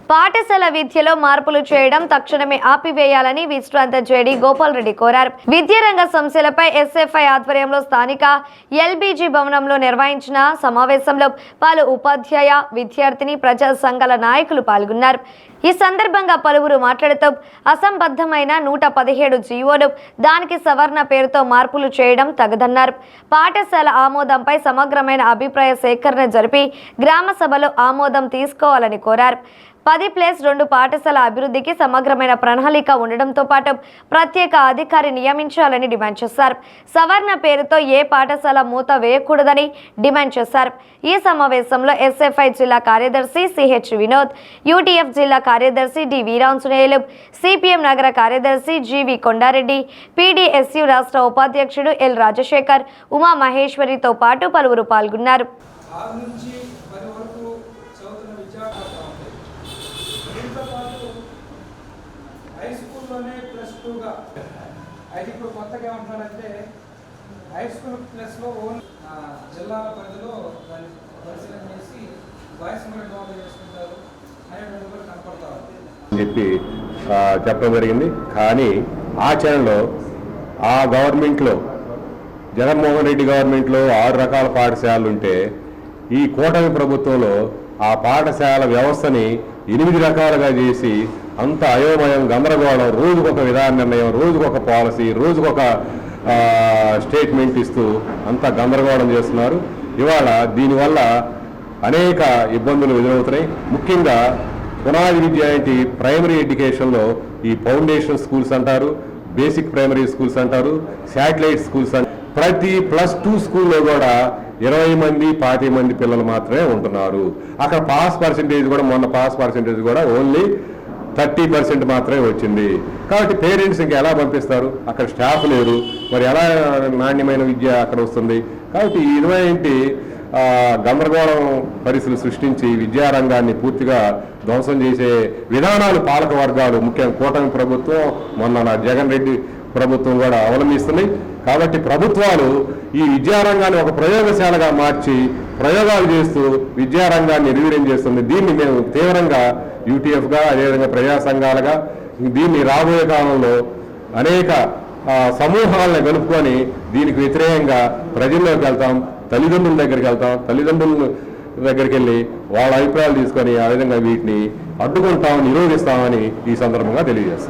పాఠశాల విద్యలో మార్పులు చేయడం తక్షణమే ఆపివేయాలని విశ్రాంత జేడీ గోపాల్ రెడ్డి కోరారు. విద్యారంగ సమస్యలపై ఎస్ఎఫ్ఐ ఆధ్వర్యంలో స్థానిక ఎల్బీజీ భవనంలో నిర్వహించిన సమావేశంలో పలు ఉపాధ్యాయ, విద్యార్థిని, ప్రజా సంఘాల నాయకులు పాల్గొన్నారు. ఈ సందర్భంగా పలువురు మాట్లాడుతూ అసంబద్ధమైన 117 జీవోలు, దానికి సవరణ పేరుతో మార్పులు చేయడం తగదన్నారు. పాఠశాల ఆమోదంపై సమగ్రమైన అభిప్రాయ సేకరణ జరిపి గ్రామ సభలో ఆమోదం తీసుకోవాలని కోరారు. 10+2 పాఠశాల అభివృద్ధికి సమగ్రమైన ప్రణాళిక ఉండడంతో పాటు ప్రత్యేక అధికారి నియమించాలని డిమాండ్ చేశారు. సవరణ పేరుతో ఏ పాఠశాల మూత వేయకూడదని డిమాండ్ చేశారు. ఈ సమావేశంలో ఎస్ఎఫ్ఐ జిల్లా కార్యదర్శి సిహెచ్ వినోద్, యూటీఎఫ్ జిల్లా కార్యదర్శి డి వీరాంజనేయులు, సిపిఎం నగర కార్యదర్శి జివి కొండారెడ్డి, పీడీఎస్యు రాష్ట్ర ఉపాధ్యక్షుడు ఎల్ రాజశేఖర్, ఉమా మహేశ్వరితో పాటు పలువురు పాల్గొన్నారు. హై స్కూల్లోనే +2గా అయితే ఇప్పుడు కొత్తగా ఏమంటున్నారంటే హై స్కూల్ ప్లస్లో ఓన్ జిల్లా పరిధిలో దాన్ని పరిశీలన చేసి బాయ్స్ కూడా డెవలప్ చేసుకుంటారు అనేటువంటి కూడా కనపడతారు అని చెప్పి చెప్పడం జరిగింది. కానీ ఆచరణలో ఆ గవర్నమెంట్లో, జగన్మోహన్ రెడ్డి గవర్నమెంట్లో 6 రకాల పాఠశాలలు ఉంటే ఈ కూటమి ప్రభుత్వంలో ఆ పాఠశాల వ్యవస్థని 8 రకాలుగా చేసి అంత అయోమయం, గందరగోళం, రోజుకొక విధాన నిర్ణయం, రోజుకొక పాలసీ, రోజుకొక స్టేట్మెంట్ ఇస్తూ అంత గందరగోళం చేస్తున్నారు. ఇవాళ దీనివల్ల అనేక ఇబ్బందులు ఎదురవుతున్నాయి. ముఖ్యంగా పునాది విద్య ఏంటి, ప్రైమరీ ఎడ్యుకేషన్లో ఈ ఫౌండేషన్ స్కూల్స్ అంటారు, బేసిక్ ప్రైమరీ స్కూల్స్ అంటారు, శాటిలైట్ స్కూల్స్ అంటారు. ప్రతి +2 స్కూల్లో కూడా 20 మంది 40 మంది పిల్లలు మాత్రమే ఉంటున్నారు. అక్కడ పాస్ పర్సెంటేజ్ కూడా, మొన్న పాస్ పర్సెంటేజ్ కూడా ఓన్లీ 30% మాత్రమే వచ్చింది. కాబట్టి పేరెంట్స్ ఇంకా ఎలా పంపిస్తారు? అక్కడ స్టాఫ్ లేరు, మరి ఎలా నాణ్యమైన విద్య అక్కడ వస్తుంది? కాబట్టి ఇటువంటి గందరగోళం పరిస్థితులు సృష్టించి విద్యారంగాన్ని పూర్తిగా ధ్వంసం చేసే విధానాలు పాలక వర్గాలు, ముఖ్యంగా కూటమి ప్రభుత్వం, మొన్న జగన్ రెడ్డి ప్రభుత్వం కూడా అవలంబిస్తున్నాయి. కాబట్టి ప్రభుత్వాలు ఈ విద్యారంగాన్ని ఒక ప్రయోగశాలగా మార్చి ప్రయోగాలు చేస్తూ విద్యారంగాన్ని నిర్వీర్యం చేస్తుంది. దీన్ని మేము తీవ్రంగా యూటీఎఫ్గా, అదేవిధంగా ప్రజా సంఘాలుగా దీన్ని రాబోయే కాలంలో అనేక సమూహాలను కలుపుకొని దీనికి వ్యతిరేకంగా ప్రజల్లోకి వెళ్తాం, తల్లిదండ్రుల దగ్గరికి వెళ్తాం, తల్లిదండ్రుల దగ్గరికి వెళ్ళి వాళ్ళ అభిప్రాయాలు తీసుకొని ఆ విధంగా వీటిని అడ్డుకుంటాం, నిరోధిస్తామని ఈ సందర్భంగా తెలియజేస్తాం.